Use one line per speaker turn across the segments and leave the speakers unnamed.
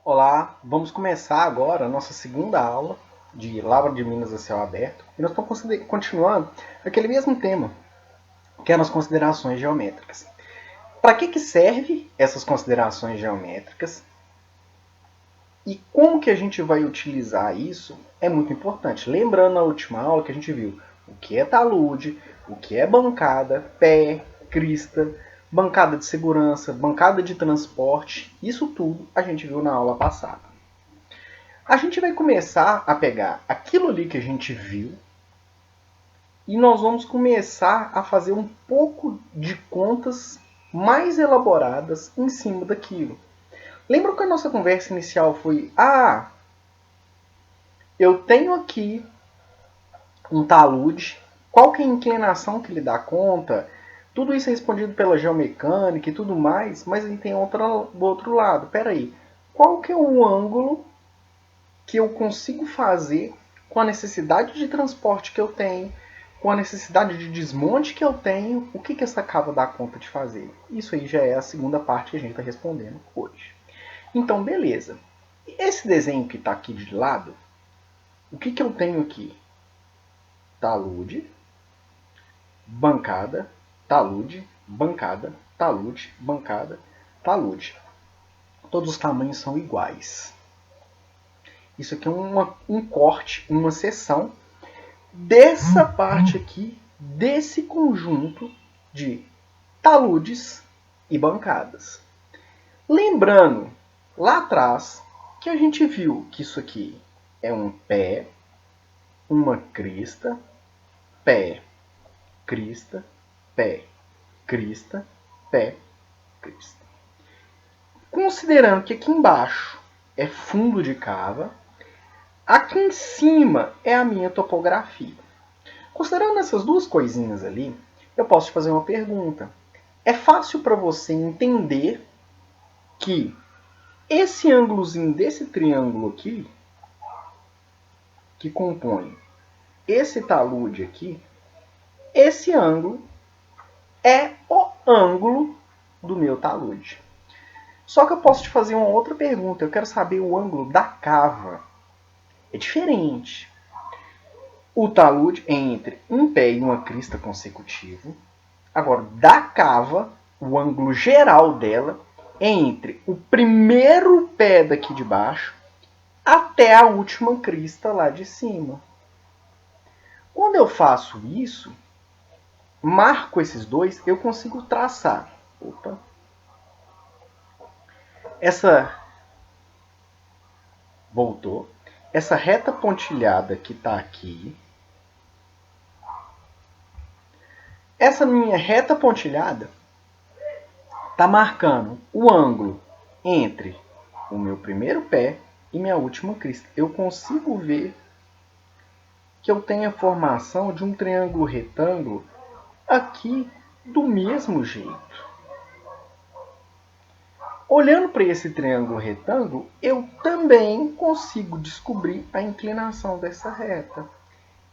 Olá, vamos começar agora a nossa segunda aula de Lavra de Minas a céu aberto. E nós estamos continuando aquele mesmo tema, que é as considerações geométricas. Para que serve essas considerações geométricas e como que a gente vai utilizar isso é muito importante. Lembrando na última aula que a gente viu o que é talude, o que é bancada, pé, crista, bancada de segurança, bancada de transporte, isso tudo a gente viu na aula passada. A gente vai começar a pegar aquilo ali que a gente viu e nós vamos começar a fazer um pouco de contas mais elaboradas em cima daquilo. Lembra que a nossa conversa inicial foi: eu tenho aqui um talude, qual que é a inclinação que ele dá conta? Tudo isso é respondido pela geomecânica e tudo mais, mas ele tem do outro lado. Peraí, qual que é o ângulo que eu consigo fazer com a necessidade de transporte que eu tenho, com a necessidade de desmonte que eu tenho, o que essa cava dá conta de fazer? Isso aí já é a segunda parte que a gente está respondendo hoje. Então, beleza. Esse desenho que está aqui de lado, o que eu tenho aqui? Talude, bancada, talude, bancada, talude, bancada, talude. Todos os tamanhos são iguais. Isso aqui é um corte, uma seção dessa parte aqui, desse conjunto de taludes e bancadas. Lembrando, lá atrás, que a gente viu que isso aqui é um pé, uma crista, pé, crista, pé, crista, pé, crista. Considerando que aqui embaixo é fundo de cava, aqui em cima é a minha topografia. Considerando essas duas coisinhas ali, eu posso te fazer uma pergunta. É fácil para você entender que esse ângulozinho desse triângulo aqui, que compõe esse talude aqui, esse ângulo é o ângulo do meu talude. Só que eu posso te fazer uma outra pergunta. Eu quero saber o ângulo da cava. É diferente. O talude é entre um pé e uma crista consecutivo. Agora, da cava, o ângulo geral dela é entre o primeiro pé daqui de baixo até a última crista lá de cima. Quando eu faço isso, marco esses dois, eu consigo traçar. Essa voltou. Essa reta pontilhada que está aqui. Essa minha reta pontilhada está marcando o ângulo entre o meu primeiro pé e minha última crista. Eu consigo ver que eu tenho a formação de um triângulo retângulo aqui do mesmo jeito. Olhando para esse triângulo retângulo, eu também consigo descobrir a inclinação dessa reta.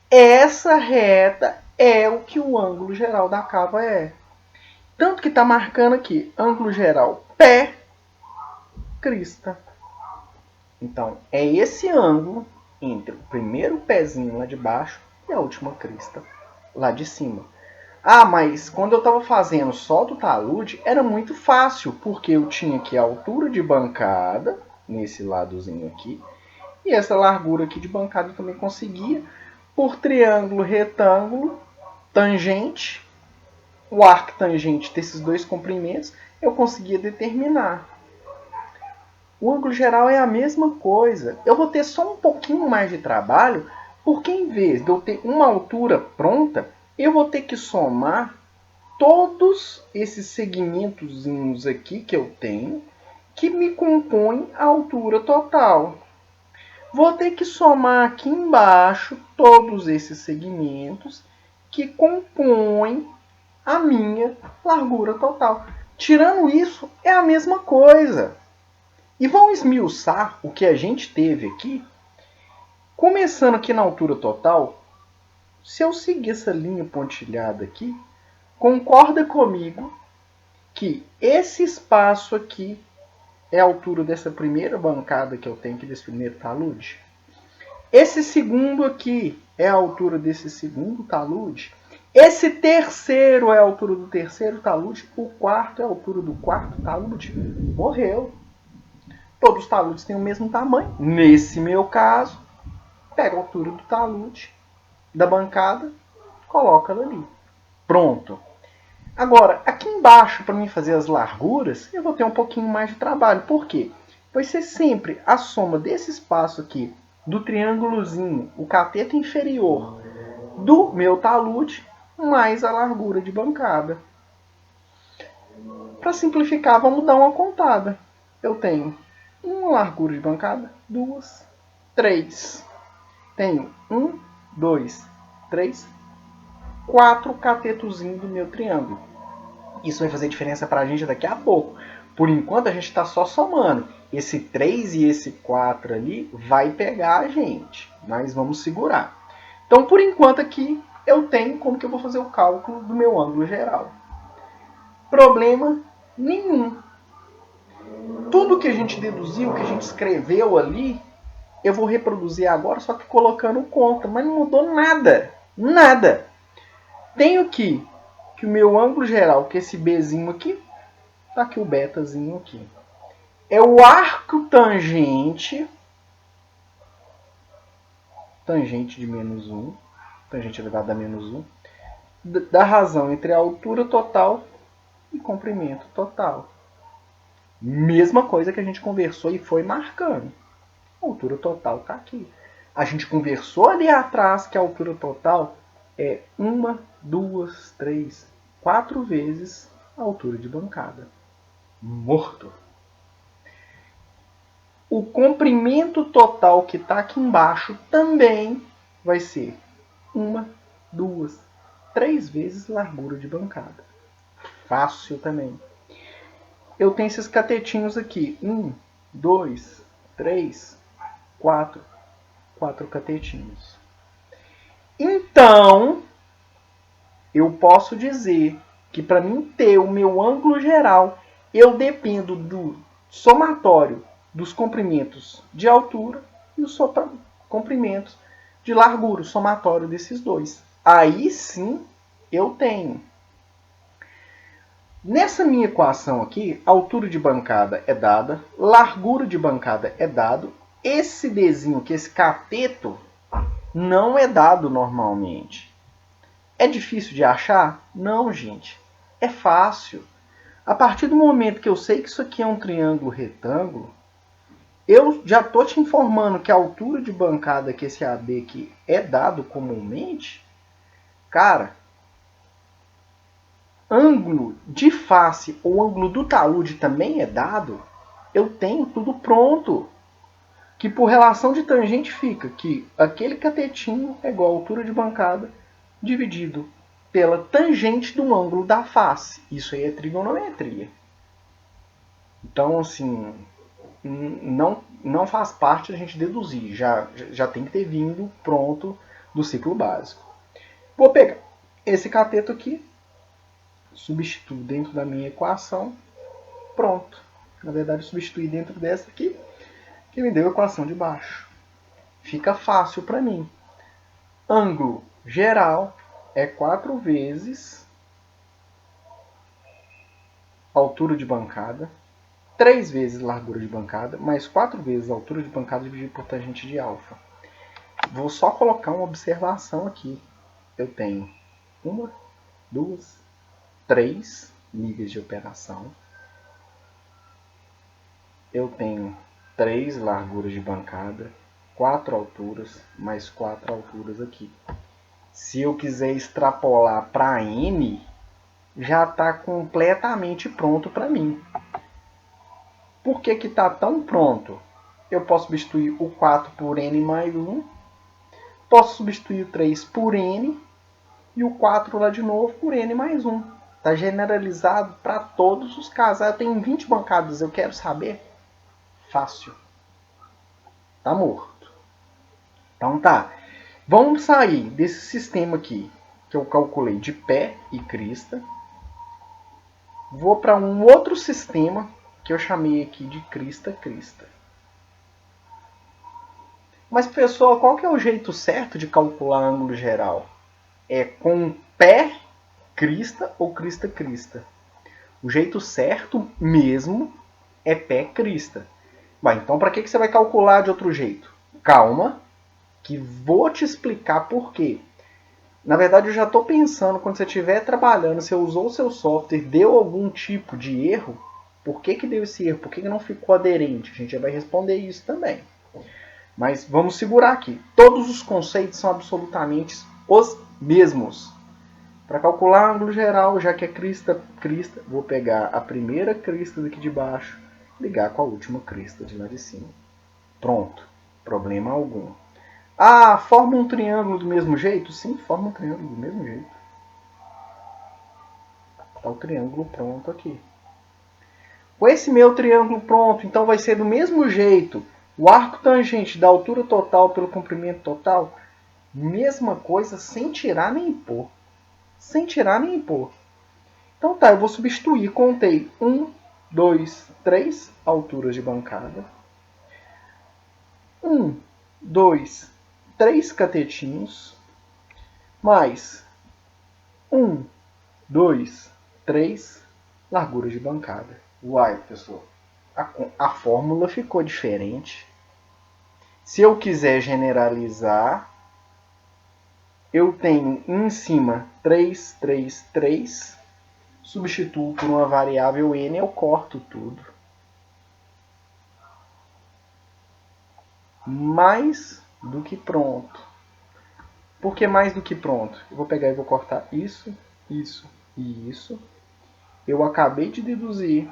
Essa reta é o que o ângulo geral da cava é. Tanto que está marcando aqui, ângulo geral pé, crista. Então, é esse ângulo entre o primeiro pezinho lá de baixo e a última crista lá de cima. Mas quando eu estava fazendo só do talude, era muito fácil, porque eu tinha aqui a altura de bancada, nesse ladozinho aqui, e essa largura aqui de bancada eu também conseguia, por triângulo, retângulo, tangente, o arco tangente desses dois comprimentos, eu conseguia determinar. O ângulo geral é a mesma coisa. Eu vou ter só um pouquinho mais de trabalho, porque em vez de eu ter uma altura pronta, eu vou ter que somar todos esses segmentos aqui que eu tenho, que me compõem a altura total. Vou ter que somar aqui embaixo todos esses segmentos que compõem a minha largura total. Tirando isso, é a mesma coisa. E vamos esmiuçar o que a gente teve aqui. Começando aqui na altura total, se eu seguir essa linha pontilhada aqui, concorda comigo que esse espaço aqui é a altura dessa primeira bancada que eu tenho aqui, desse primeiro talude. Esse segundo aqui é a altura desse segundo talude. Esse terceiro é a altura do terceiro talude. O quarto é a altura do quarto talude. Morreu. Todos os taludes têm o mesmo tamanho. Nesse meu caso, pega a altura do talude, da bancada, coloca ela ali. Pronto. Agora, aqui embaixo, para mim fazer as larguras, eu vou ter um pouquinho mais de trabalho. Por quê? Vai ser sempre a soma desse espaço aqui, do triângulozinho, o cateto inferior, do meu talude, mais a largura de bancada. Para simplificar, vamos dar uma contada. Eu tenho uma largura de bancada, 2, 3. Tenho 1, 2, 3, 4 catetozinhos do meu triângulo. Isso vai fazer diferença para a gente daqui a pouco. Por enquanto a gente está só somando. Esse 3 e esse 4 ali vai pegar a gente. Mas vamos segurar. Então, por enquanto aqui, eu tenho como que eu vou fazer o cálculo do meu ângulo geral. Problema nenhum. Tudo que a gente deduziu, que a gente escreveu ali, eu vou reproduzir agora, só que colocando conta. Mas não mudou nada. Nada. Tenho que o meu ângulo geral, que é esse Bzinho aqui, tá aqui o betazinho aqui, é o arco tangente de menos 1, tangente elevado a menos 1, da razão entre a altura total e comprimento total. Mesma coisa que a gente conversou e foi marcando. A altura total está aqui. A gente conversou ali atrás que a altura total é 1, 2, 3, 4 vezes a altura de bancada. Morto. O comprimento total que está aqui embaixo também vai ser 1, 2, 3 vezes largura de bancada. Fácil também. Eu tenho esses catetinhos aqui. 1, 2, 3, 4. 4 catetinhos. Então, eu posso dizer que para mim ter o meu ângulo geral, eu dependo do somatório dos comprimentos de altura e os comprimentos de largura, o somatório desses dois. Aí sim eu tenho. Nessa minha equação aqui, altura de bancada é dada, largura de bancada é dado, esse Dzinho, que é esse cateto, não é dado normalmente. É difícil de achar? Não, gente. É fácil. A partir do momento que eu sei que isso aqui é um triângulo retângulo, eu já estou te informando que a altura de bancada que esse AB aqui é dado comumente. Cara, ângulo de face ou ângulo do talude também é dado. Eu tenho tudo pronto. Que por relação de tangente fica que aquele catetinho é igual à altura de bancada dividido pela tangente do ângulo da face. Isso aí é trigonometria. Então, assim, não faz parte a gente deduzir. Já tem que ter vindo pronto do ciclo básico. Vou pegar esse cateto aqui, substituo dentro da minha equação, pronto. Na verdade, substituir dentro dessa aqui, que me deu a equação de baixo. Fica fácil para mim. Ângulo geral é 4 vezes altura de bancada, 3 vezes largura de bancada, mais 4 vezes a altura de bancada dividido por tangente de alfa. Vou só colocar uma observação aqui. Eu tenho 1, 2, 3 níveis de operação. Eu tenho 3 larguras de bancada, 4 alturas, mais 4 alturas aqui. Se eu quiser extrapolar para N, já está completamente pronto para mim. Por que está tão pronto? Eu posso substituir o 4 por N mais 1, posso substituir o 3 por N e o 4 lá de novo por N mais 1. Está generalizado para todos os casos. Eu tenho 20 bancadas, eu quero saber? Fácil. Tá morto. Então tá. Vamos sair desse sistema aqui, que eu calculei de pé e crista. Vou para um outro sistema, que eu chamei aqui de crista, crista. Mas, pessoal, qual que é o jeito certo de calcular ângulo geral? É com pé, crista ou crista, crista? O jeito certo mesmo é pé, crista. Bom, então para que você vai calcular de outro jeito? Calma, que vou te explicar por quê. Na verdade, eu já estou pensando, quando você estiver trabalhando, você usou o seu software, deu algum tipo de erro, por que deu esse erro? Por que não ficou aderente? A gente já vai responder isso também. Mas vamos segurar aqui. Todos os conceitos são absolutamente os mesmos. Para calcular ângulo geral, já que é crista, crista, vou pegar a primeira crista daqui de baixo, ligar com a última crista de lá de cima. Pronto. Problema algum. Ah, forma um triângulo do mesmo jeito? Sim, forma um triângulo do mesmo jeito. Está o triângulo pronto aqui. Com esse meu triângulo pronto, então vai ser do mesmo jeito. O arco tangente da altura total pelo comprimento total, mesma coisa, sem tirar nem pôr. Sem tirar nem pôr. Então tá, eu vou substituir. Contei 1, 2, 3 alturas de bancada. 1, 2, 3 catetinhos. Mais 1, 2, 3 larguras de bancada. Uai, pessoal, a fórmula ficou diferente. Se eu quiser generalizar, eu tenho em cima 3, 3, 3. Substituo por uma variável n, eu corto tudo. Mais do que pronto. Por que mais do que pronto? Eu vou pegar e vou cortar isso, isso e isso. Eu acabei de deduzir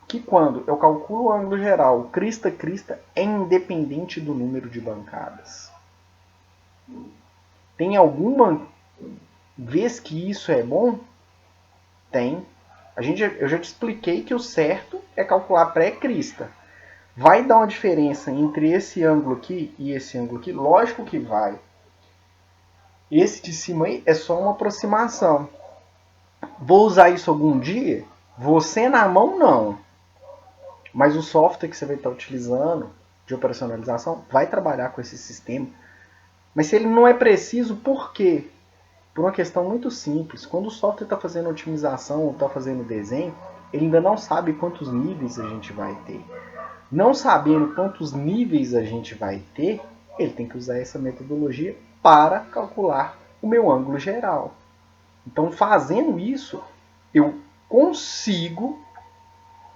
que quando eu calculo o ângulo geral, crista, crista, é independente do número de bancadas. Tem alguma vez que isso é bom? Tem. Eu já te expliquei que o certo é calcular pré-crista. Vai dar uma diferença entre esse ângulo aqui e esse ângulo aqui? Lógico que vai. Esse de cima aí é só uma aproximação. Vou usar isso algum dia? Você na mão, não. Mas o software que você vai estar utilizando de operacionalização vai trabalhar com esse sistema. Mas se ele não é preciso, por quê? Por uma questão muito simples. Quando o software está fazendo otimização ou está fazendo desenho, ele ainda não sabe quantos níveis a gente vai ter. Não sabendo quantos níveis a gente vai ter, ele tem que usar essa metodologia para calcular o meu ângulo geral. Então, fazendo isso, eu consigo,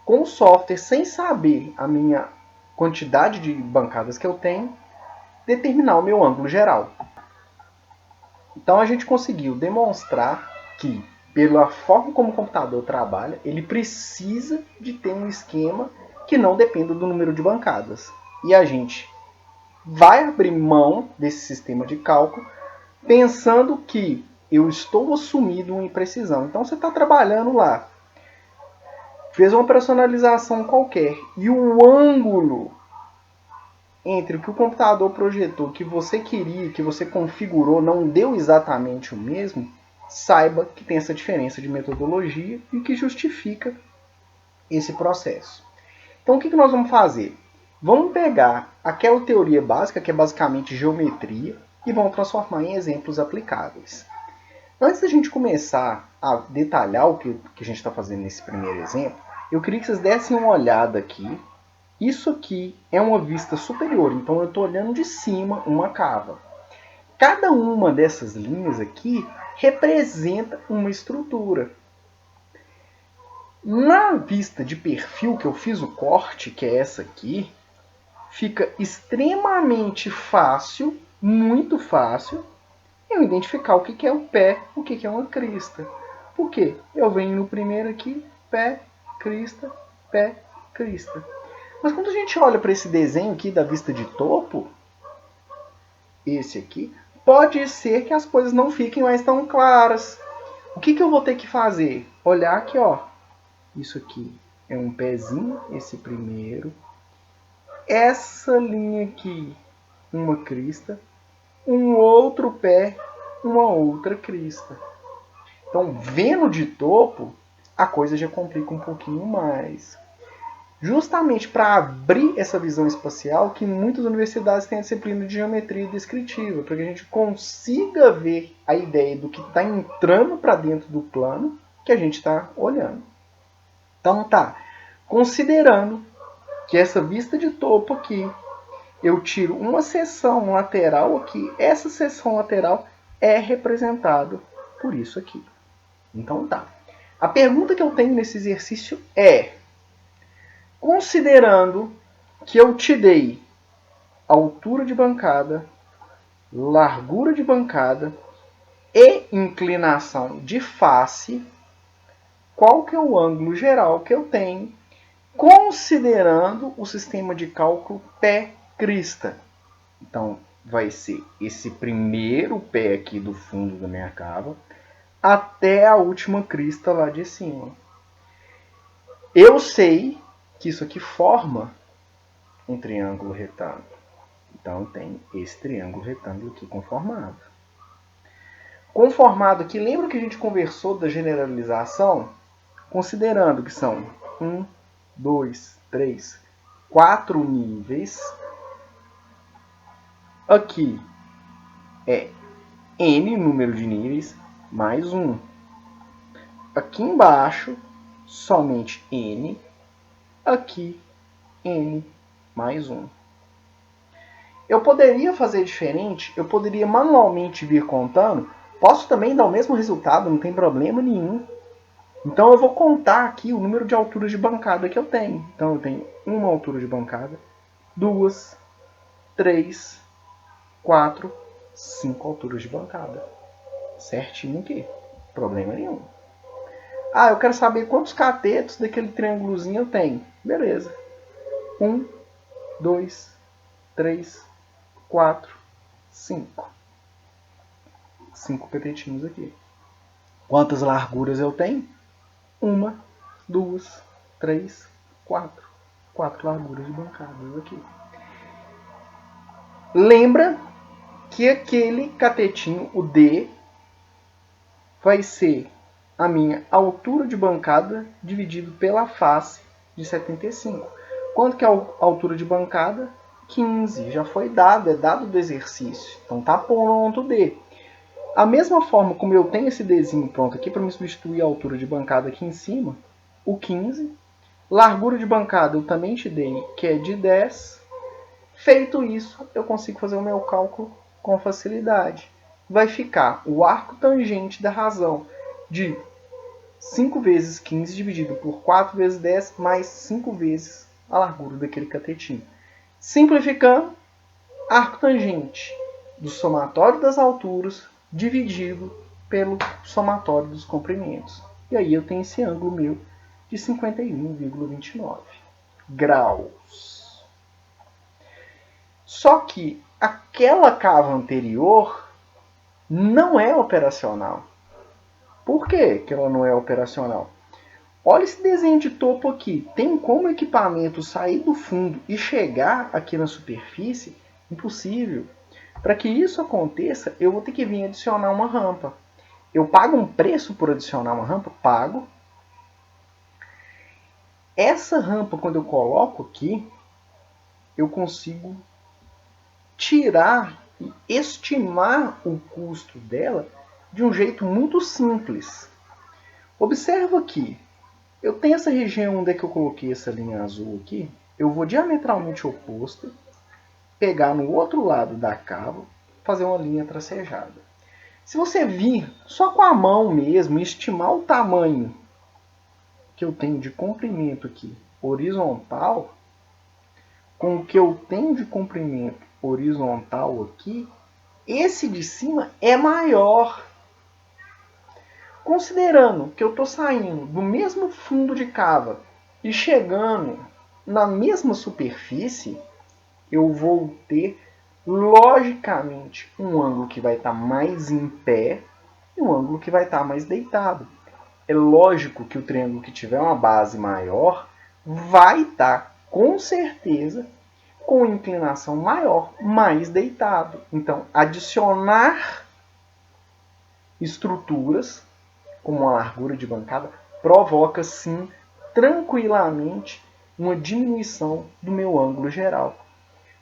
com o software, sem saber a minha quantidade de bancadas que eu tenho, determinar o meu ângulo geral. Então, a gente conseguiu demonstrar que, pela forma como o computador trabalha, ele precisa de ter um esquema que não dependa do número de bancadas. E a gente vai abrir mão desse sistema de cálculo pensando que eu estou assumindo uma imprecisão. Então você está trabalhando lá, fez uma personalização qualquer e o ângulo entre o que o computador projetou, que você queria, que você configurou, não deu exatamente o mesmo, saiba que tem essa diferença de metodologia e que justifica esse processo. Então o que nós vamos fazer? Vamos pegar aquela teoria básica, que é basicamente geometria, e vamos transformar em exemplos aplicáveis. Antes da gente começar a detalhar o que a gente está fazendo nesse primeiro exemplo, eu queria que vocês dessem uma olhada aqui. Isso aqui é uma vista superior, então eu estou olhando de cima uma cava. Cada uma dessas linhas aqui representa uma estrutura. Na vista de perfil que eu fiz o corte, que é essa aqui, fica extremamente fácil, muito fácil, eu identificar o que é um pé, o que é uma crista. Por quê? Eu venho no primeiro aqui, pé, crista, pé, crista. Mas quando a gente olha para esse desenho aqui da vista de topo, esse aqui, pode ser que as coisas não fiquem mais tão claras. O que eu vou ter que fazer? Olhar aqui, ó. Isso aqui é um pezinho, esse primeiro. Essa linha aqui, uma crista. Um outro pé, uma outra crista. Então, vendo de topo, a coisa já complica um pouquinho mais. justamente para abrir essa visão espacial que muitas universidades têm a disciplina de geometria descritiva, para que a gente consiga ver a ideia do que está entrando para dentro do plano que a gente está olhando. Então tá, considerando que essa vista de topo aqui, eu tiro uma seção lateral aqui, essa seção lateral é representada por isso aqui. Então tá. A pergunta que eu tenho nesse exercício é, considerando que eu te dei altura de bancada, largura de bancada e inclinação de face, qual que é o ângulo geral que eu tenho, considerando o sistema de cálculo pé-crista? Então, vai ser esse primeiro pé aqui do fundo da minha cava até a última crista lá de cima. Eu sei que isso aqui forma um triângulo retângulo. Então, tem esse triângulo retângulo aqui conformado. Conformado aqui, lembra que a gente conversou da generalização? Considerando que são 1, 2, 3, 4 níveis. Aqui é n número de níveis mais 1. Aqui embaixo, somente n. Aqui, n mais 1. Eu poderia fazer diferente, eu poderia manualmente vir contando. Posso também dar o mesmo resultado, não tem problema nenhum. Então eu vou contar aqui o número de alturas de bancada que eu tenho. Então eu tenho uma altura de bancada, 2, 3, 4, 5 alturas de bancada. Certinho aqui. Problema nenhum. Ah, eu quero saber quantos catetos daquele triângulozinho eu tenho. Beleza. 1, 2, 3, 4, 5. 5 catetinhos aqui. Quantas larguras eu tenho? 1, 2, 3, 4. 4 larguras de bancadas aqui. Lembra que aquele catetinho, o D, vai ser a minha altura de bancada dividido pela face de 75. Quanto que é a altura de bancada? 15. Já foi dado, é dado do exercício. Então tá pronto o D. A mesma forma como eu tenho esse Dzinho pronto aqui para me substituir a altura de bancada aqui em cima, o 15. Largura de bancada eu também te dei, que é de 10. Feito isso, eu consigo fazer o meu cálculo com facilidade. Vai ficar o arco tangente da razão de 5 vezes 15 dividido por 4 vezes 10 mais 5 vezes a largura daquele catetinho. Simplificando, arco tangente do somatório das alturas dividido pelo somatório dos comprimentos. E aí eu tenho esse ângulo meu de 51,29 graus. Só que aquela cava anterior não é operacional. Por que ela não é operacional? Olha esse desenho de topo aqui. Tem como o equipamento sair do fundo e chegar aqui na superfície? Impossível. Para que isso aconteça, eu vou ter que vir adicionar uma rampa. Eu pago um preço por adicionar uma rampa? Pago. Essa rampa, quando eu coloco aqui, eu consigo tirar e estimar o custo dela de um jeito muito simples. Observa aqui. Eu tenho essa região onde é que eu coloquei essa linha azul aqui. Eu vou diametralmente oposto, pegar no outro lado da cava, fazer uma linha tracejada. Se você vir só com a mão mesmo, estimar o tamanho que eu tenho de comprimento aqui horizontal, com o que eu tenho de comprimento horizontal aqui, esse de cima é maior. Considerando que eu estou saindo do mesmo fundo de cava e chegando na mesma superfície, eu vou ter, logicamente, um ângulo que vai estar mais em pé e um ângulo que vai estar mais deitado. É lógico que o triângulo que tiver uma base maior vai estar, com certeza, com inclinação maior, mais deitado. Então, adicionar estruturas como a largura de bancada provoca, sim, tranquilamente uma diminuição do meu ângulo geral.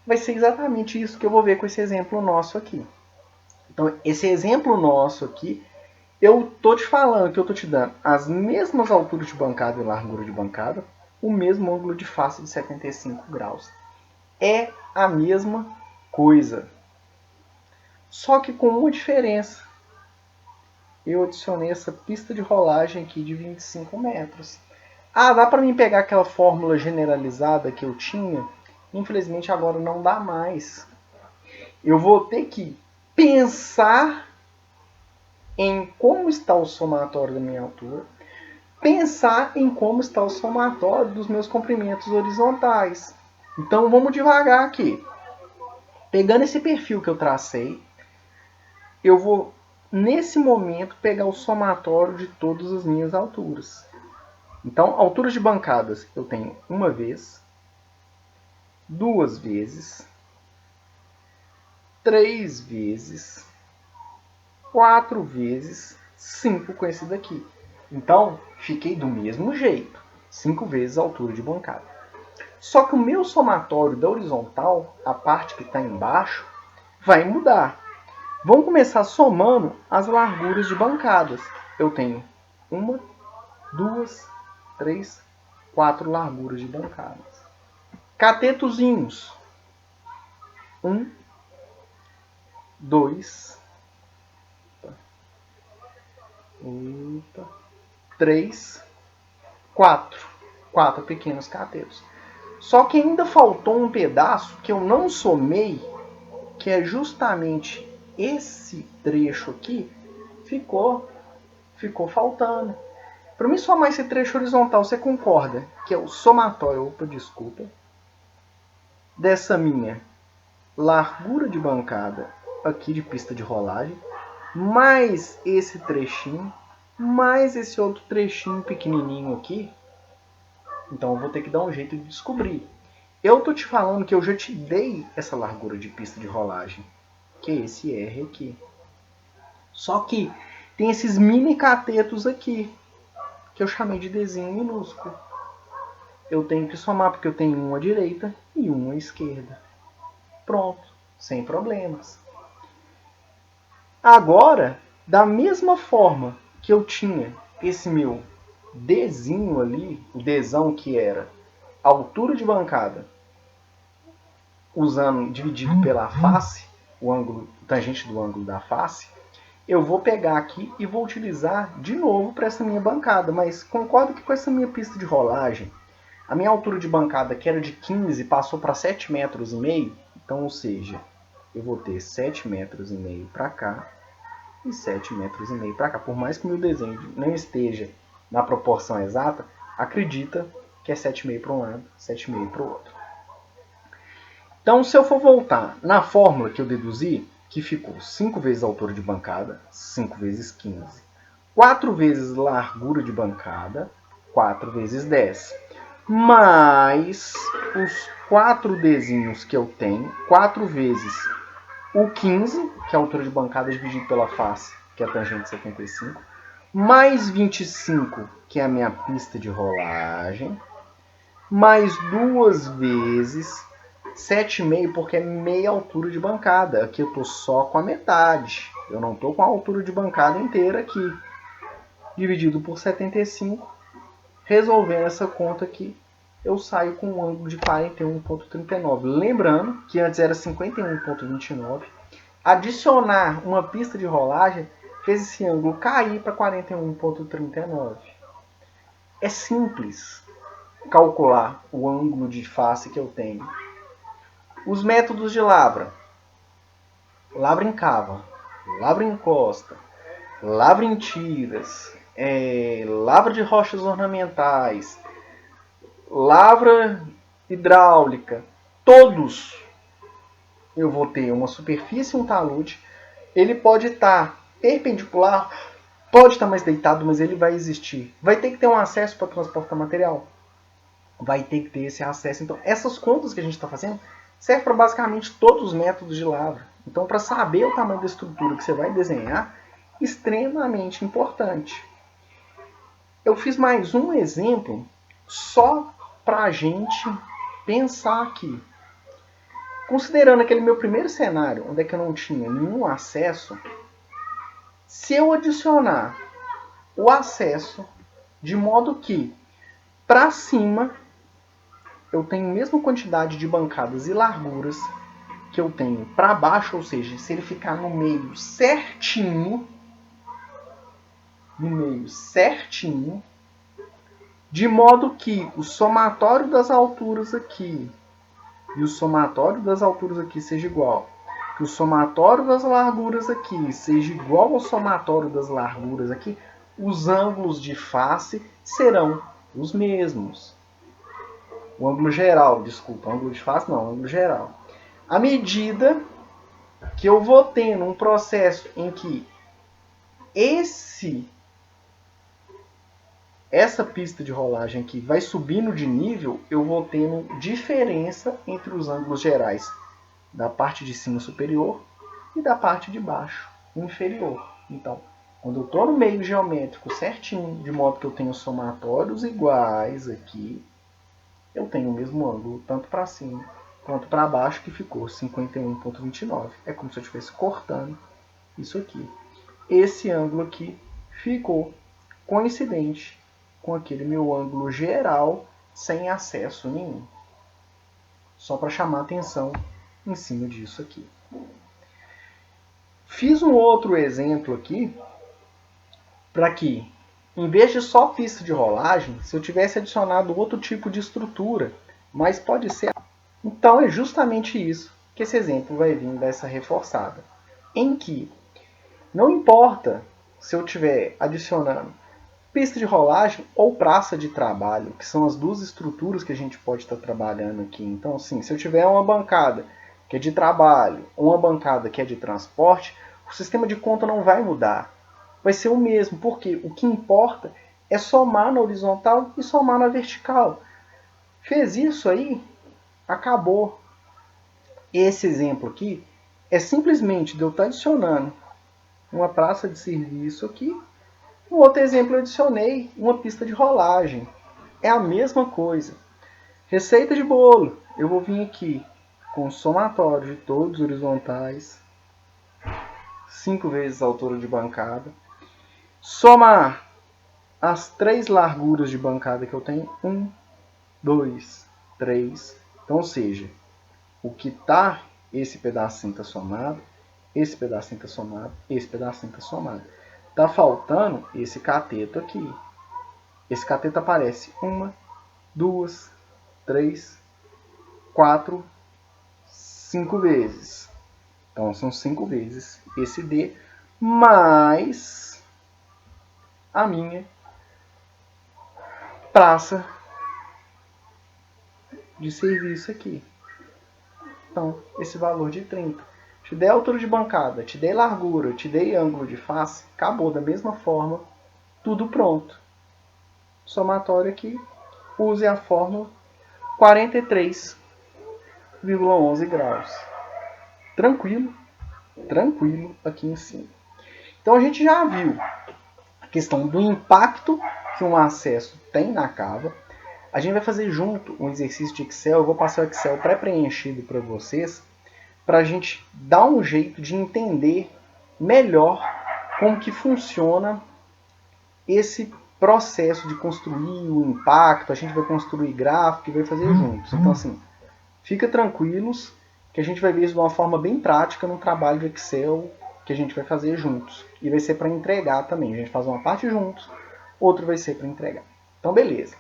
Vai ser exatamente isso que eu vou ver com esse exemplo nosso aqui. Então, esse exemplo nosso aqui, eu estou te falando que eu estou te dando as mesmas alturas de bancada e largura de bancada, o mesmo ângulo de face de 75 graus. É a mesma coisa. Só que com uma diferença. Eu adicionei essa pista de rolagem aqui de 25 metros. Ah, dá para mim pegar aquela fórmula generalizada que eu tinha? Infelizmente agora não dá mais. Eu vou ter que pensar em como está o somatório da minha altura, pensar em como está o somatório dos meus comprimentos horizontais. Então vamos devagar aqui. Pegando esse perfil que eu tracei, eu vou, nesse momento, pegar o somatório de todas as minhas alturas. Então, alturas de bancadas eu tenho uma vez, duas vezes, três vezes, quatro vezes, 5 com esse daqui. Então, fiquei do mesmo jeito, 5 vezes a altura de bancada. Só que o meu somatório da horizontal, a parte que está embaixo, vai mudar. Vamos começar somando as larguras de bancadas. Eu tenho uma, duas, três, 4 larguras de bancadas. Catetozinhos. 1, 2, 3, 4. 4 pequenos catetos. Só que ainda faltou um pedaço que eu não somei, que é justamente esse trecho aqui, ficou faltando. Para mim somar esse trecho horizontal, você concorda que é o somatório, dessa minha largura de bancada aqui de pista de rolagem, mais esse trechinho, mais esse outro trechinho pequenininho aqui. Então eu vou ter que dar um jeito de descobrir. Eu tô te falando que eu já te dei essa largura de pista de rolagem, que é esse R aqui. Só que tem esses mini catetos aqui, que eu chamei de desenho minúsculo. Eu tenho que somar porque eu tenho um à direita e um à esquerda. Pronto, sem problemas. Agora, da mesma forma que eu tinha esse meu Dzinho ali, o Dzão que era a altura de bancada, dividido pela face, o ângulo tangente do ângulo da face, eu vou pegar aqui e vou utilizar de novo para essa minha bancada. Mas concordo que com essa minha pista de rolagem, a minha altura de bancada, que era de 15, passou para 7,5 metros. Então, ou seja, eu vou ter 7,5 metros para cá e 7,5 metros para cá. Por mais que o meu desenho não esteja na proporção exata, acredita que é 7,5 para um lado, 7,5 para o outro. Então, se eu for voltar na fórmula que eu deduzi, que ficou 5 vezes a altura de bancada, 5 vezes 15. 4 vezes largura de bancada, 4 vezes 10. Mais os 4 Dzinhos que eu tenho, 4 vezes o 15, que é a altura de bancada dividido pela face, que é a tangente de 75, mais 25, que é a minha pista de rolagem, mais 2 vezes 7,5, porque é meia altura de bancada. Aqui eu estou só com a metade. Eu não estou com a altura de bancada inteira aqui. Dividido por 75. Resolvendo essa conta aqui, eu saio com um ângulo de 41,39. Lembrando que antes era 51,29. Adicionar uma pista de rolagem fez esse ângulo cair para 41,39. É simples calcular o ângulo de face que eu tenho. Os métodos de lavra. Lavra em cava, lavra em encosta, lavra em tiras, lavra de rochas ornamentais, lavra hidráulica. Todos eu vou ter uma superfície e um talude. Ele pode estar perpendicular, pode estar mais deitado, mas ele vai existir. Vai ter que ter um acesso para transportar material. Vai ter que ter esse acesso. Então, essas contas que a gente está fazendo serve para basicamente todos os métodos de lavra. Então, para saber o tamanho da estrutura que você vai desenhar, extremamente importante. Eu fiz mais um exemplo só para a gente pensar aqui. Considerando aquele meu primeiro cenário, onde é que eu não tinha nenhum acesso, se eu adicionar o acesso de modo que para cima eu tenho a mesma quantidade de bancadas e larguras que eu tenho para baixo, ou seja, se ele ficar no meio certinho, de modo que o somatório das alturas aqui e o somatório das alturas aqui seja igual, que o somatório das larguras aqui seja igual ao somatório das larguras aqui, os ângulos de face serão os mesmos. O ângulo geral, desculpa, ângulo de face não, ângulo geral. À medida que eu vou tendo um processo em que essa pista de rolagem aqui vai subindo de nível, eu vou tendo diferença entre os ângulos gerais da parte de cima superior e da parte de baixo inferior. Então, quando eu estou no meio geométrico certinho, de modo que eu tenho somatórios iguais aqui, eu tenho o mesmo ângulo, tanto para cima quanto para baixo, que ficou 51,29. É como se eu estivesse cortando isso aqui. Esse ângulo aqui ficou coincidente com aquele meu ângulo geral sem acesso nenhum. Só para chamar atenção em cima disso aqui. Fiz um outro exemplo aqui para que, em vez de só pista de rolagem, se eu tivesse adicionado outro tipo de estrutura, mas pode ser. Então é justamente isso que esse exemplo vai vir dessa reforçada, em que não importa se eu estiver adicionando pista de rolagem ou praça de trabalho, que são as duas estruturas que a gente pode estar trabalhando aqui. Então, assim, se eu tiver uma bancada que é de trabalho ou uma bancada que é de transporte, o sistema de conta não vai mudar. Vai ser o mesmo, porque o que importa é somar na horizontal e somar na vertical. Fez isso aí, acabou. Esse exemplo aqui é simplesmente de eu estar adicionando uma praça de serviço aqui. No outro exemplo eu adicionei uma pista de rolagem. É a mesma coisa. Receita de bolo. Eu vou vir aqui com o somatório de todos os horizontais. 5 vezes a altura de bancada. Somar as 3 larguras de bancada que eu tenho. 1, 2, 3. Então, ou seja, o que está, esse pedacinho está somado, esse pedacinho está somado, esse pedacinho está somado. Está faltando esse cateto aqui. Esse cateto aparece 1, 2, 3, 4, 5 vezes. Então são 5 vezes esse D mais a minha praça de serviço aqui. Então, esse valor de 30. Te dei altura de bancada, te dei largura, te dei ângulo de face, acabou da mesma forma, tudo pronto. Somatório aqui, use a fórmula 43,11 graus. Tranquilo, tranquilo aqui em cima. Então a gente já viu a questão do impacto que um acesso tem na cava. A gente vai fazer junto um exercício de Excel. Eu vou passar o Excel pré-preenchido para vocês, para a gente dar um jeito de entender melhor como que funciona esse processo de construir o impacto. A gente vai construir gráfico e vai fazer juntos. Então, assim, fica tranquilos que a gente vai ver isso de uma forma bem prática no trabalho de Excel que a gente vai fazer juntos. E vai ser para entregar também. A gente faz uma parte juntos, outro vai ser para entregar. Então, beleza.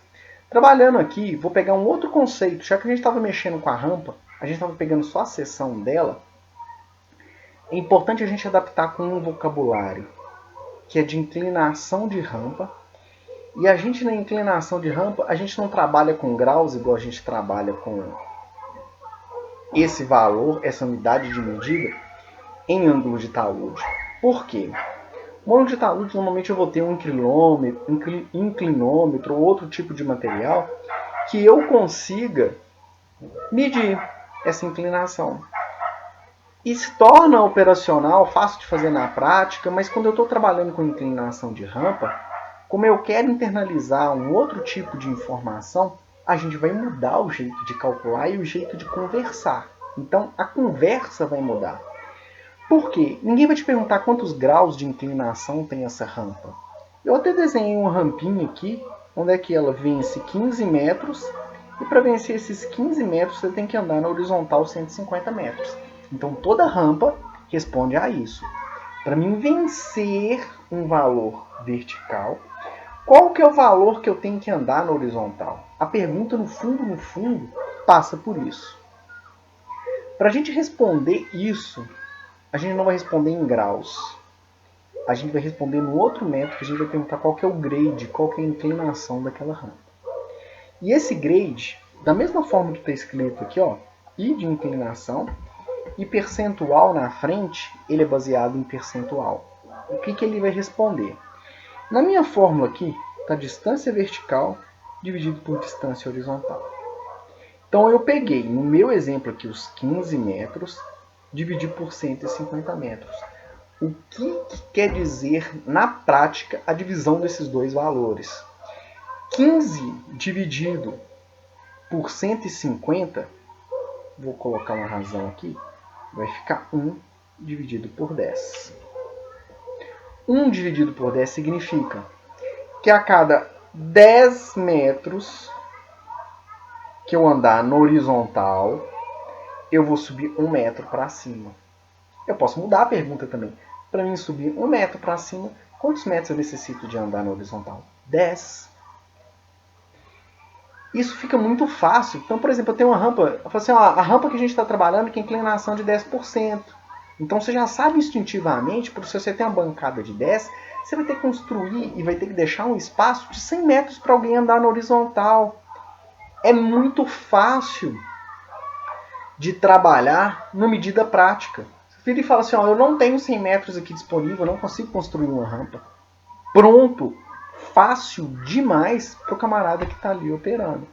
Trabalhando aqui, vou pegar um outro conceito. Já que a gente estava mexendo com a rampa, a gente estava pegando só a seção dela, é importante a gente adaptar com um vocabulário que é de inclinação de rampa. E a gente, na inclinação de rampa, a gente não trabalha com graus igual a gente trabalha com esse valor, essa unidade de medida, em ângulo de talude. Por quê? No ângulo de talude, normalmente eu vou ter um inclinômetro ou outro tipo de material que eu consiga medir essa inclinação. E se torna operacional, fácil de fazer na prática, mas quando eu estou trabalhando com inclinação de rampa, como eu quero internalizar um outro tipo de informação, a gente vai mudar o jeito de calcular e o jeito de conversar. Então, a conversa vai mudar. Por quê? Ninguém vai te perguntar quantos graus de inclinação tem essa rampa. Eu até desenhei uma rampinha aqui, onde é que ela vence 15 metros, e para vencer esses 15 metros você tem que andar na horizontal 150 metros. Então toda rampa responde a isso. Para mim vencer um valor vertical, qual que é o valor que eu tenho que andar na horizontal? A pergunta, no fundo, passa por isso. Para a gente responder isso, a gente não vai responder em graus. A gente vai responder no outro método, que a gente vai perguntar qual que é o grade, qual que é a inclinação daquela rampa. E esse grade, da mesma forma que está escrito aqui, ó, I de inclinação, e percentual na frente, ele é baseado em percentual. O que ele vai responder? Na minha fórmula aqui, está distância vertical dividido por distância horizontal. Então eu peguei, no meu exemplo aqui, os 15 metros, dividi por 150 metros. O que quer dizer, na prática, a divisão desses dois valores? 15 dividido por 150, vou colocar uma razão aqui, vai ficar 1 dividido por 10. 1 dividido por 10 significa que a cada 10 metros que eu andar no horizontal, eu vou subir 1 metro para cima. Eu posso mudar a pergunta também. Para mim subir 1 metro para cima, quantos metros eu necessito de andar no horizontal? 10. Isso fica muito fácil. Então, por exemplo, eu tenho uma rampa, eu falo assim, ó, a rampa que a gente está trabalhando tem inclinação de 10%. Então você já sabe instintivamente, porque se você tem uma bancada de 10, você vai ter que construir e vai ter que deixar um espaço de 100 metros para alguém andar na horizontal. É muito fácil de trabalhar na medida prática. Você vira e fala assim, ó, eu não tenho 100 metros aqui disponível, eu não consigo construir uma rampa. Pronto, fácil demais para o camarada que está ali operando.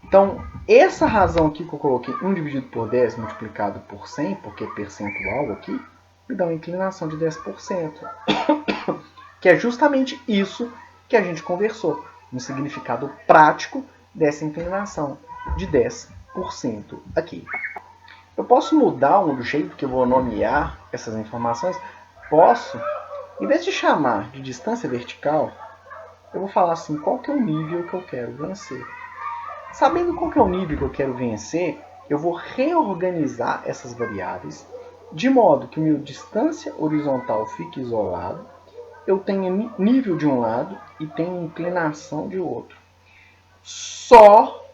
Então, essa razão aqui que eu coloquei 1 dividido por 10 multiplicado por 100, porque é percentual aqui, me dá uma inclinação de 10%. Que é justamente isso que a gente conversou, no significado prático dessa inclinação de 10% aqui. Eu posso mudar o jeito que eu vou nomear essas informações? Posso. Em vez de chamar de distância vertical, eu vou falar assim, qual que é o nível que eu quero vencer. Sabendo qual que é o nível que eu quero vencer, eu vou reorganizar essas variáveis de modo que o meu distância horizontal fique isolado, eu tenha nível de um lado e tenha inclinação de outro. Só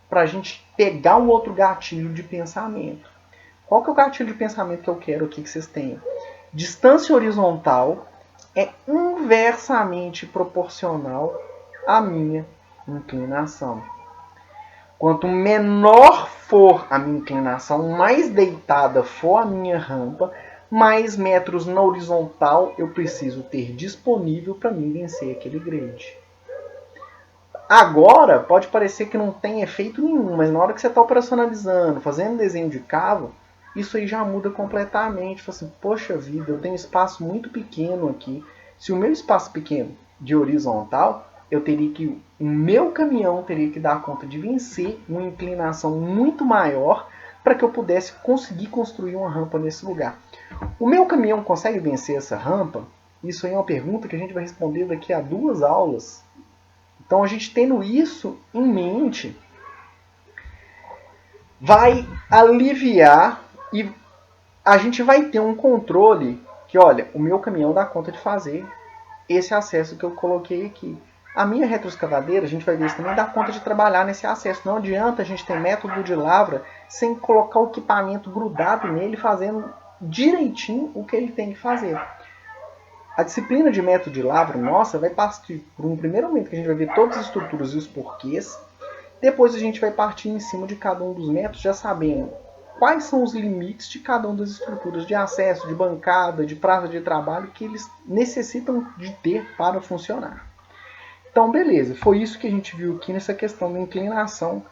para a gente pegar um outro gatilho de pensamento. Qual que é o gatilho de pensamento que eu quero aqui que vocês tenham? Distância horizontal é inversamente proporcional à minha inclinação. Quanto menor for a minha inclinação, mais deitada for a minha rampa, mais metros na horizontal eu preciso ter disponível para mim vencer aquele grade. Agora, pode parecer que não tem efeito nenhum, mas na hora que você está operacionalizando, fazendo desenho de cavo, isso aí já muda completamente. Fala assim, poxa vida, eu tenho espaço muito pequeno aqui. Se o meu espaço pequeno de horizontal, eu teria que, o meu caminhão teria que dar conta de vencer uma inclinação muito maior para que eu pudesse conseguir construir uma rampa nesse lugar. O meu caminhão consegue vencer essa rampa? Isso aí é uma pergunta que a gente vai responder daqui a 2 aulas. Então, a gente tendo isso em mente, vai aliviar e a gente vai ter um controle que, olha, o meu caminhão dá conta de fazer esse acesso que eu coloquei aqui. A minha retroescavadeira, a gente vai ver isso também, dá conta de trabalhar nesse acesso. Não adianta a gente ter método de lavra sem colocar o equipamento grudado nele, fazendo direitinho o que ele tem que fazer. A disciplina de método de lavra, nossa, vai partir por um primeiro momento que a gente vai ver todas as estruturas e os porquês. Depois a gente vai partir em cima de cada um dos métodos, já sabendo quais são os limites de cada uma das estruturas de acesso, de bancada, de praça de trabalho que eles necessitam de ter para funcionar. Então, beleza, foi isso que a gente viu aqui nessa questão da inclinação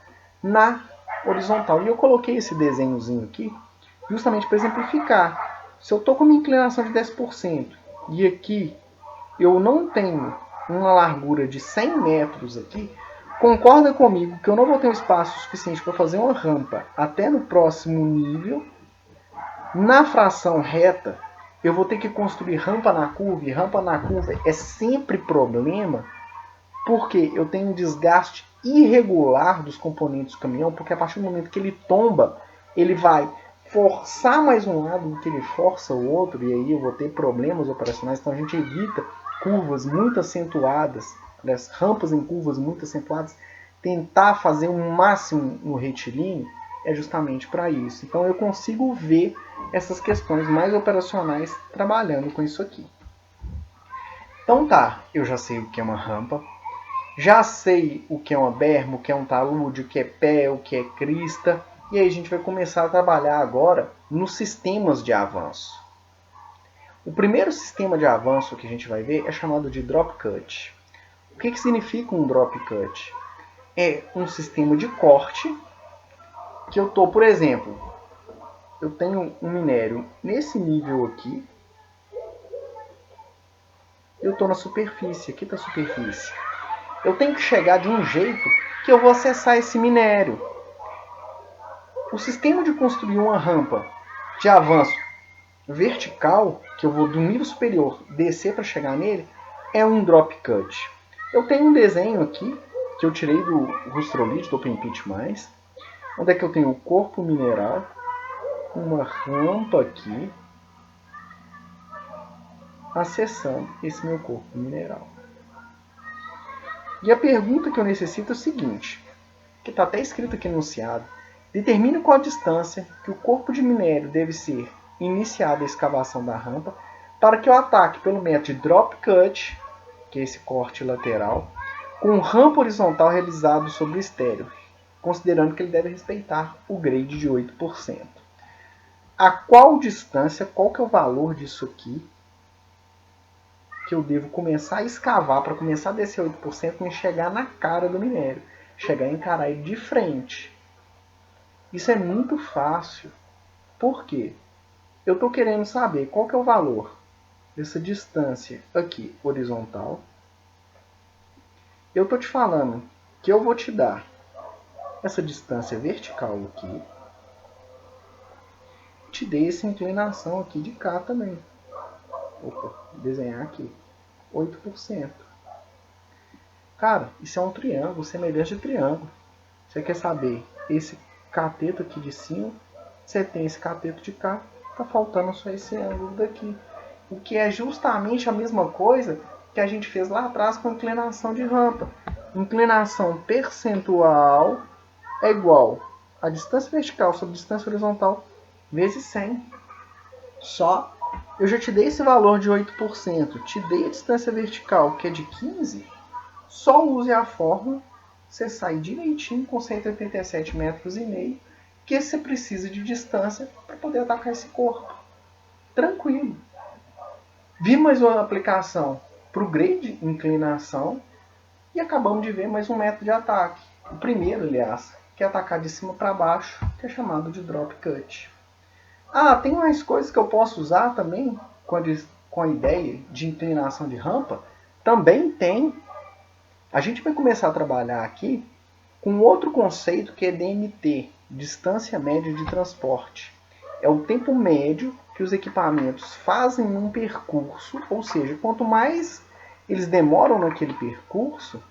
na horizontal. E eu coloquei esse desenhozinho aqui justamente para exemplificar. Se eu estou com uma inclinação de 10% e aqui eu não tenho uma largura de 100 metros aqui, concorda comigo que eu não vou ter um espaço suficiente para fazer uma rampa até no próximo nível. Na fração reta, eu vou ter que construir rampa na curva, e rampa na curva é sempre problema, porque eu tenho um desgaste irregular dos componentes do caminhão, porque a partir do momento que ele tomba, ele vai forçar mais um lado do que ele força o outro, e aí eu vou ter problemas operacionais. Então a gente evita curvas muito acentuadas, rampas em curvas muito acentuadas, tentar fazer um máximo no retilíneo é justamente para isso. Então eu consigo ver essas questões mais operacionais trabalhando com isso aqui. Então tá, eu já sei o que é uma rampa, já sei o que é uma berma, o que é um talude, o que é pé, o que é crista. E aí a gente vai começar a trabalhar agora nos sistemas de avanço. O primeiro sistema de avanço que a gente vai ver é chamado de drop cut. O que significa um drop cut? É um sistema de corte que eu estou, por exemplo, eu tenho um minério nesse nível aqui, eu estou na superfície, aqui está a superfície. Eu tenho que chegar de um jeito que eu vou acessar esse minério. O sistema de construir uma rampa de avanço vertical, que eu vou do nível superior descer para chegar nele, é um drop cut. Eu tenho um desenho aqui, que eu tirei do Rustrolite, do OpenPit+, onde é que eu tenho o corpo mineral, uma rampa aqui, acessando esse meu corpo mineral. E a pergunta que eu necessito é o seguinte, que está até escrito aqui no enunciado: determine qual a distância que o corpo de minério deve ser iniciada a escavação da rampa para que o ataque pelo método de drop cut, que é esse corte lateral, com rampa horizontal realizado sobre o estéreo, considerando que ele deve respeitar o grade de 8%. A qual distância, qual que é o valor disso aqui, que eu devo começar a escavar para começar a descer 8% e chegar na cara do minério, chegar a encarar ele de frente. Isso é muito fácil. Por quê? Eu estou querendo saber qual que é o valor dessa distância aqui horizontal. Eu estou te falando que eu vou te dar essa distância vertical aqui. Te dei essa inclinação aqui de cá também. Opa, desenhar aqui. 8%. Cara, isso é um triângulo, semelhante a triângulo. Você quer saber esse cateto aqui de cima? Você tem esse cateto de cá. Está faltando só esse ângulo daqui. O que é justamente a mesma coisa que a gente fez lá atrás com inclinação de rampa. Inclinação percentual é igual a distância vertical sobre distância horizontal vezes 100. Só eu já te dei esse valor de 8%, te dei a distância vertical que é de 15, só use a fórmula, você sai direitinho com 187,5 metros, que você precisa de distância para poder atacar esse corpo. Tranquilo. Vi mais uma aplicação para o grade inclinação e acabamos de ver mais um método de ataque. O primeiro, aliás, que é atacar de cima para baixo, que é chamado de drop cut. Ah, tem mais coisas que eu posso usar também com a ideia de inclinação de rampa? Também tem. A gente vai começar a trabalhar aqui com outro conceito que é DMT, distância média de transporte. É o tempo médio que os equipamentos fazem num percurso, ou seja, quanto mais eles demoram naquele percurso,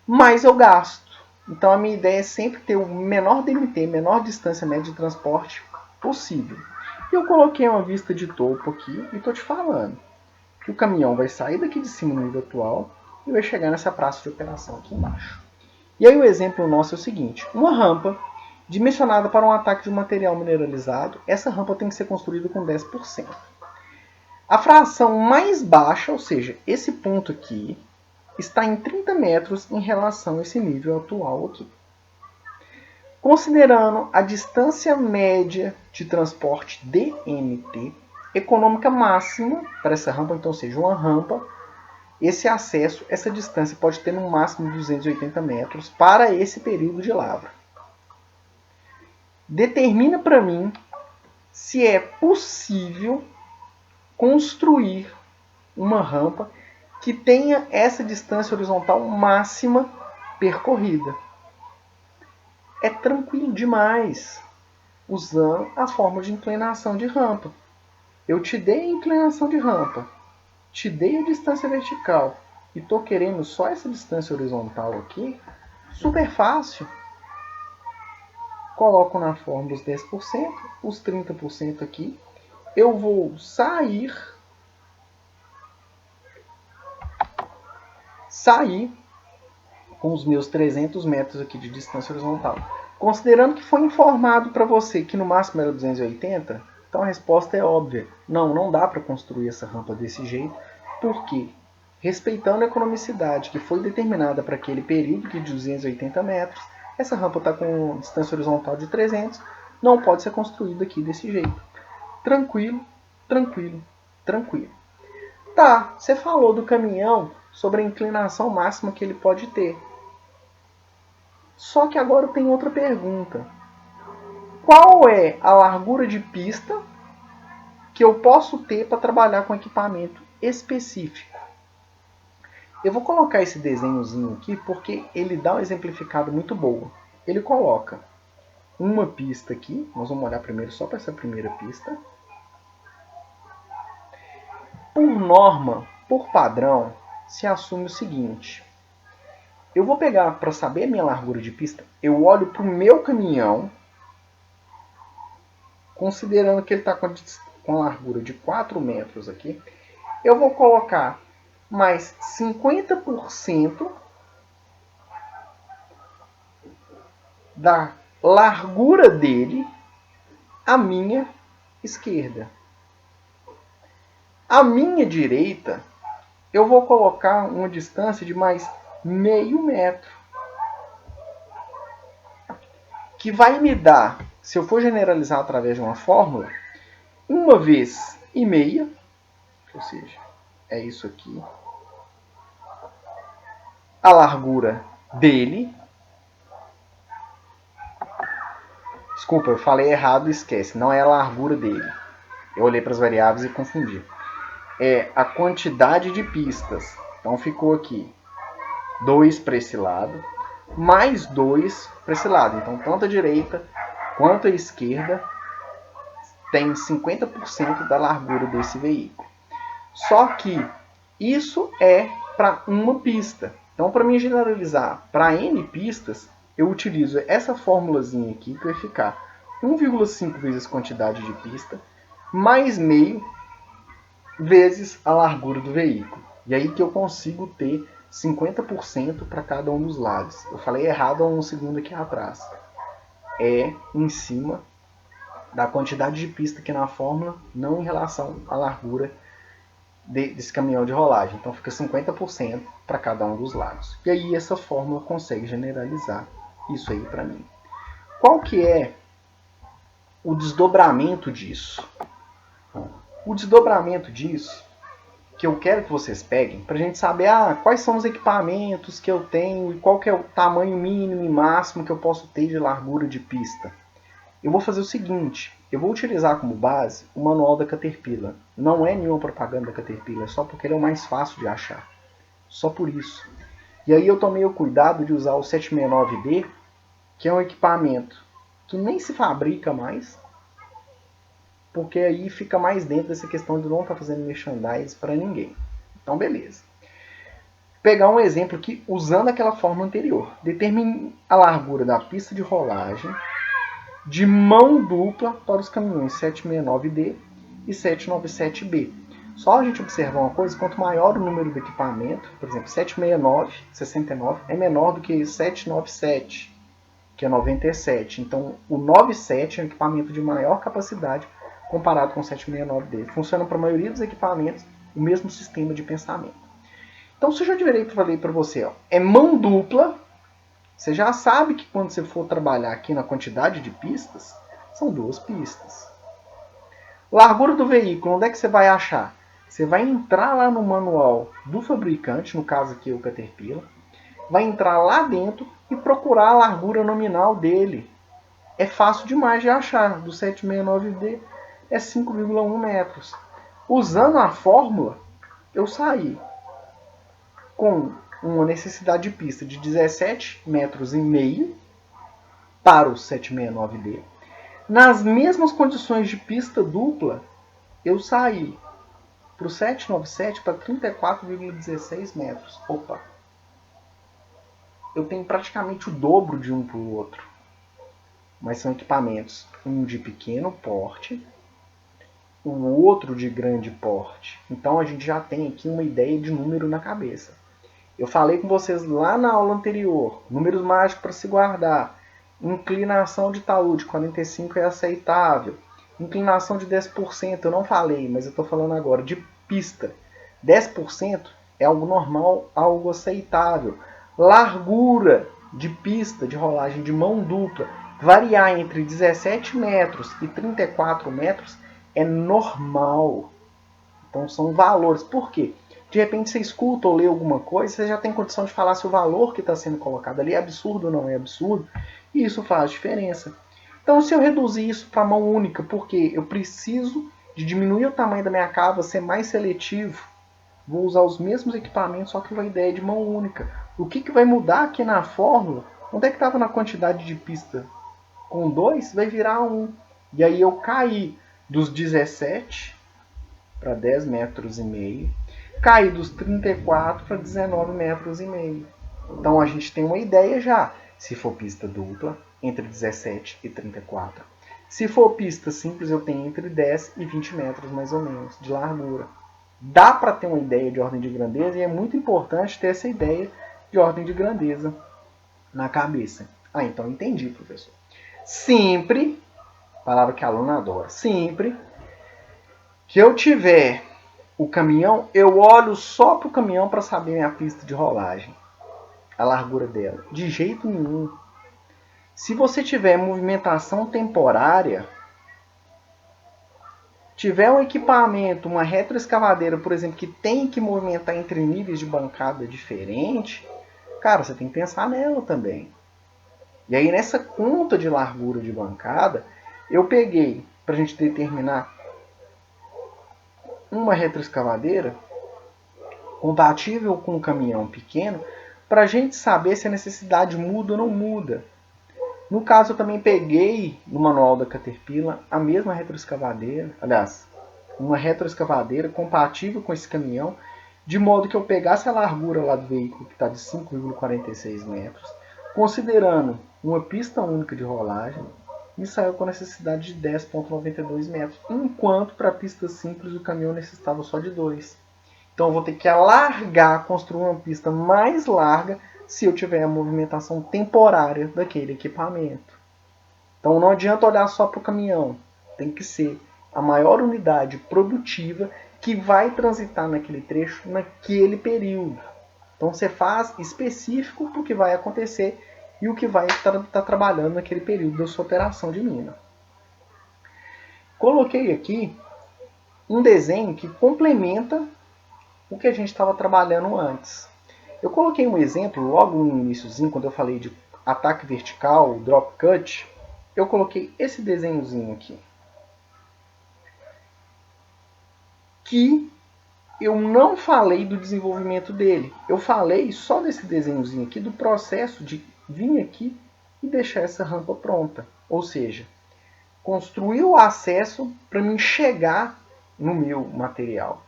mais eu gasto. Então a minha ideia é sempre ter o menor DMT, menor distância média de transporte possível. E eu coloquei uma vista de topo aqui e estou te falando que o caminhão vai sair daqui de cima no nível atual e vai chegar nessa praça de operação aqui embaixo. E aí o exemplo nosso é o seguinte: uma rampa dimensionada para um ataque de material mineralizado, essa rampa tem que ser construída com 10%. A fração mais baixa, ou seja, esse ponto aqui, está em 30 metros em relação a esse nível atual aqui. Considerando a distância média de transporte DMT, econômica máxima para essa rampa, então seja uma rampa, esse acesso, essa distância pode ter no máximo 280 metros para esse período de lavra. Determina para mim se é possível construir uma rampa que tenha essa distância horizontal máxima percorrida. É tranquilo demais usando as formas de inclinação de rampa. Eu te dei a inclinação de rampa, te dei a distância vertical e estou querendo só essa distância horizontal aqui, super fácil. Coloco na fórmula os 10%, os 30% aqui. Eu vou sair com os meus 300 metros aqui de distância horizontal. Considerando que foi informado para você que no máximo era 280, então a resposta é óbvia. Não dá para construir essa rampa desse jeito, porque respeitando a economicidade que foi determinada para aquele período de 280 metros, essa rampa está com distância horizontal de 300, não pode ser construída aqui desse jeito. Tranquilo, tranquilo, tranquilo. Tá, você falou do caminhão sobre a inclinação máxima que ele pode ter. Só que agora eu tenho outra pergunta. Qual é a largura de pista que eu posso ter para trabalhar com equipamento específico? Eu vou colocar esse desenhozinho aqui porque ele dá uma exemplificada muito boa. Ele coloca uma pista aqui. Nós vamos olhar primeiro só para essa primeira pista. Por norma, por padrão, se assume o seguinte. Eu vou pegar, para saber a minha largura de pista, eu olho para o meu caminhão, considerando que ele está com a largura de 4 metros aqui, eu vou colocar mais 50% da largura dele à minha esquerda. À minha direita, eu vou colocar uma distância de mais meio metro, que vai me dar, se eu for generalizar através de uma fórmula, 1 vez e meia, ou seja, é isso aqui, a largura dele. Desculpa, eu falei errado, esquece, não é a largura dele. Eu olhei para as variáveis e confundi. É a quantidade de pistas. Então ficou aqui 2 para esse lado, mais 2 para esse lado. Então, tanto a direita quanto a esquerda tem 50% da largura desse veículo. Só que isso é para uma pista. Então, para me generalizar para N pistas, eu utilizo essa formulazinha aqui, que vai ficar 1,5 vezes a quantidade de pista, mais meio vezes a largura do veículo. E aí que eu consigo ter 50% para cada um dos lados. Eu falei errado há um segundo aqui atrás. É em cima da quantidade de pista aqui na fórmula, não em relação à largura desse caminhão de rolagem. Então fica 50% para cada um dos lados. E aí essa fórmula consegue generalizar isso aí para mim. Qual que é o desdobramento disso? O desdobramento disso, que eu quero que vocês peguem, para a gente saber quais são os equipamentos que eu tenho e qual que é o tamanho mínimo e máximo que eu posso ter de largura de pista. Eu vou fazer o seguinte, eu vou utilizar como base o manual da Caterpillar. Não é nenhuma propaganda da Caterpillar, é só porque ele é o mais fácil de achar. Só por isso. E aí eu tomei o cuidado de usar o 769D, que é um equipamento que nem se fabrica mais, porque aí fica mais dentro dessa questão de não estar fazendo merchandise para ninguém. Então, beleza. Vou pegar um exemplo aqui usando aquela forma anterior. Determine a largura da pista de rolagem de mão dupla para os caminhões 769D e 797B. Só a gente observar uma coisa, quanto maior o número do equipamento, por exemplo, 769, 69, é menor do que 797, que é 97. Então, o 97 é um equipamento de maior capacidade comparado com o 769D. Funciona para a maioria dos equipamentos o mesmo sistema de pensamento. Então, se eu já falei para você, é mão dupla, você já sabe que quando você for trabalhar aqui na quantidade de pistas, são 2 pistas. Largura do veículo, onde é que você vai achar? Você vai entrar lá no manual do fabricante, no caso aqui é o Caterpillar, vai entrar lá dentro e procurar a largura nominal dele. É fácil demais de achar, do 769D é 5,1 metros. Usando a fórmula, eu saí com uma necessidade de pista de 17,5 metros para o 769D. Nas mesmas condições de pista dupla, eu saí para o 797 para 34,16 metros. Opa! Eu tenho praticamente o dobro de um para o outro. Mas são equipamentos, um de pequeno porte, o outro de grande porte. Então a gente já tem aqui uma ideia de número na cabeça. Eu falei com vocês lá na aula anterior, números mágicos para se guardar. Inclinação de talude, 45 é aceitável. Inclinação de 10%, eu não falei, mas eu estou falando agora, de pista. 10% é algo normal, algo aceitável. Largura de pista de rolagem de mão dupla, variar entre 17 metros e 34 metros é normal. Então são valores. Por quê? De repente você escuta ou lê alguma coisa, você já tem condição de falar se o valor que está sendo colocado ali é absurdo ou não é absurdo, e isso faz diferença. Então se eu reduzir isso para mão única, porque eu preciso de diminuir o tamanho da minha cava, ser mais seletivo, vou usar os mesmos equipamentos, só que com a ideia de mão única. O que vai mudar aqui na fórmula? Onde é que estava na quantidade de pista? Com 2 vai virar 1. E aí eu caí dos 17 para 10 metros e meio, caí dos 34 para 19 metros e meio. Então a gente tem uma ideia já. Se for pista dupla, entre 17 e 34. Se for pista simples, eu tenho entre 10 e 20 metros mais ou menos de largura. Dá para ter uma ideia de ordem de grandeza e é muito importante ter essa ideia de ordem de grandeza na cabeça. Ah, então entendi, professor. Sempre, palavra que a aluna adora, sempre que eu tiver o caminhão, eu olho só para o caminhão para saber minha pista de rolagem, a largura dela. De jeito nenhum. Se você tiver movimentação temporária, tiver um equipamento, uma retroescavadeira, por exemplo, que tem que movimentar entre níveis de bancada diferente, cara, você tem que pensar nela também. E aí nessa conta de largura de bancada, eu peguei, para a gente determinar uma retroescavadeira compatível com um caminhão pequeno, para a gente saber se a necessidade muda ou não muda. No caso, eu também peguei no manual da Caterpillar a mesma retroescavadeira, aliás, uma retroescavadeira compatível com esse caminhão, de modo que eu pegasse a largura lá do veículo, que está de 5,46 metros, considerando uma pista única de rolagem, me saiu com necessidade de 10,92 metros, enquanto para a pista simples o caminhão necessitava só de 2. Então eu vou ter que alargar, construir uma pista mais larga se eu tiver a movimentação temporária daquele equipamento. Então não adianta olhar só para o caminhão. Tem que ser a maior unidade produtiva que vai transitar naquele trecho naquele período. Então você faz específico para o que vai acontecer e o que vai estar trabalhando naquele período da sua operação de mina. Coloquei aqui um desenho que complementa o que a gente estava trabalhando antes. Eu coloquei um exemplo logo no iniciozinho, quando eu falei de ataque vertical, drop cut, eu coloquei esse desenhozinho aqui. Que eu não falei do desenvolvimento dele. Eu falei só desse desenhozinho aqui, do processo de vir aqui e deixar essa rampa pronta. Ou seja, construir o acesso para mim chegar no meu material.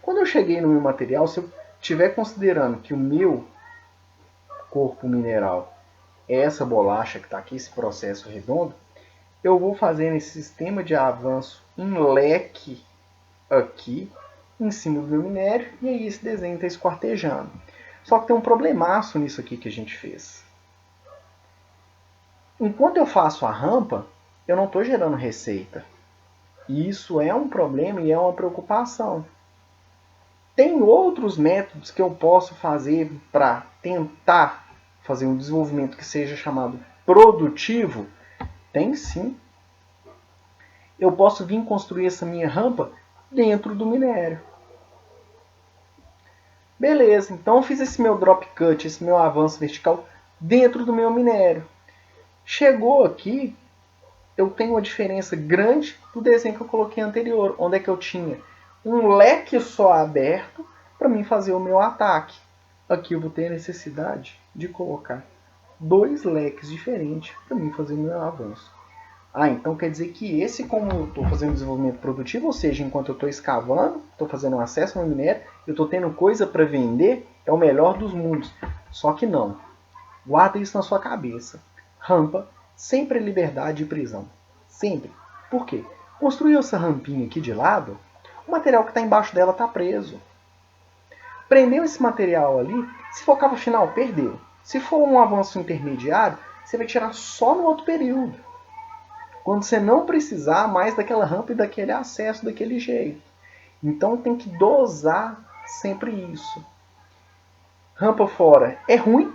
Quando eu cheguei no meu material, se eu estiver considerando que o meu corpo mineral é essa bolacha que está aqui, esse processo redondo, eu vou fazer esse sistema de avanço em leque aqui, em cima do meu minério, e aí esse desenho está esquartejando. Só que tem um problemaço nisso aqui que a gente fez. Enquanto eu faço a rampa, eu não estou gerando receita. E isso é um problema e é uma preocupação. Tem outros métodos que eu posso fazer para tentar fazer um desenvolvimento que seja chamado produtivo? Tem sim. Eu posso vir construir essa minha rampa dentro do minério. Beleza, então eu fiz esse meu drop cut, esse meu avanço vertical dentro do meu minério. Chegou aqui, eu tenho uma diferença grande do desenho que eu coloquei anterior, onde é que eu tinha um leque só aberto para mim fazer o meu ataque. aqui eu vou ter a necessidade de colocar 2 leques diferentes para mim fazer meu avanço. Então quer dizer que esse, como eu estou fazendo desenvolvimento produtivo, ou seja, enquanto eu estou escavando, estou fazendo um acesso ao minério, eu estou tendo coisa para vender, é o melhor dos mundos. Só que não. Guarda isso na sua cabeça. Rampa sempre é liberdade e prisão. Sempre. Por quê? Construiu essa rampinha aqui de lado, o material que está embaixo dela está preso. Prendeu esse material ali, se for cabo final, perdeu. Se for um avanço intermediário, você vai tirar só no outro período. Quando você não precisar mais daquela rampa e daquele acesso daquele jeito. Então tem que dosar sempre isso. Rampa fora é ruim,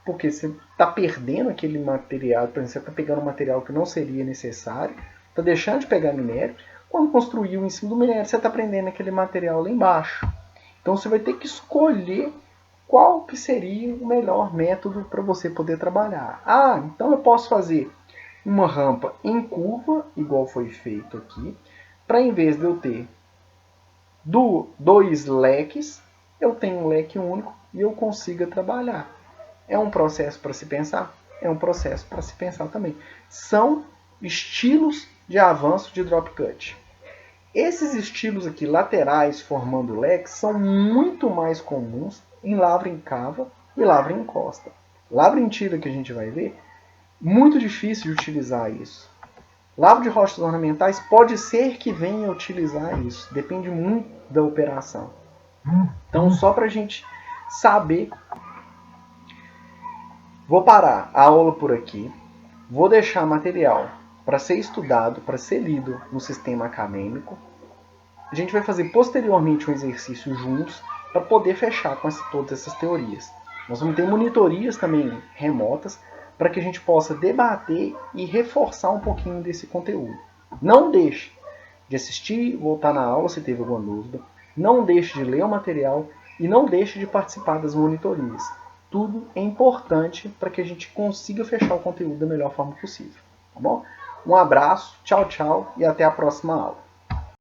porque você está perdendo aquele material, por exemplo, você está pegando um material que não seria necessário, está deixando de pegar minério. Quando construiu em cima do minério, você está prendendo aquele material lá embaixo. Então você vai ter que escolher qual que seria o melhor método para você poder trabalhar. Então eu posso fazer uma rampa em curva, igual foi feito aqui, para em vez de eu ter 2 leques, eu tenho um leque único e eu consiga trabalhar. É um processo para se pensar? É um processo para se pensar também. São estilos de avanço de drop cut. Esses estilos aqui laterais formando leques são muito mais comuns em lavra em cava e lavra em encosta. Lavra em tira, que a gente vai ver, muito difícil de utilizar isso. Lavra de rochas ornamentais pode ser que venha a utilizar isso. Depende muito da operação. Então, só para a gente saber, vou parar a aula por aqui. Vou deixar material para ser estudado, para ser lido no sistema acadêmico. A gente vai fazer posteriormente um exercício juntos para poder fechar com todas essas teorias. Nós vamos ter monitorias também remotas para que a gente possa debater e reforçar um pouquinho desse conteúdo. Não deixe de assistir, voltar na aula se teve alguma dúvida. Não deixe de ler o material e não deixe de participar das monitorias. Tudo é importante para que a gente consiga fechar o conteúdo da melhor forma possível. Tá bom? Um abraço, tchau, tchau e até a próxima aula.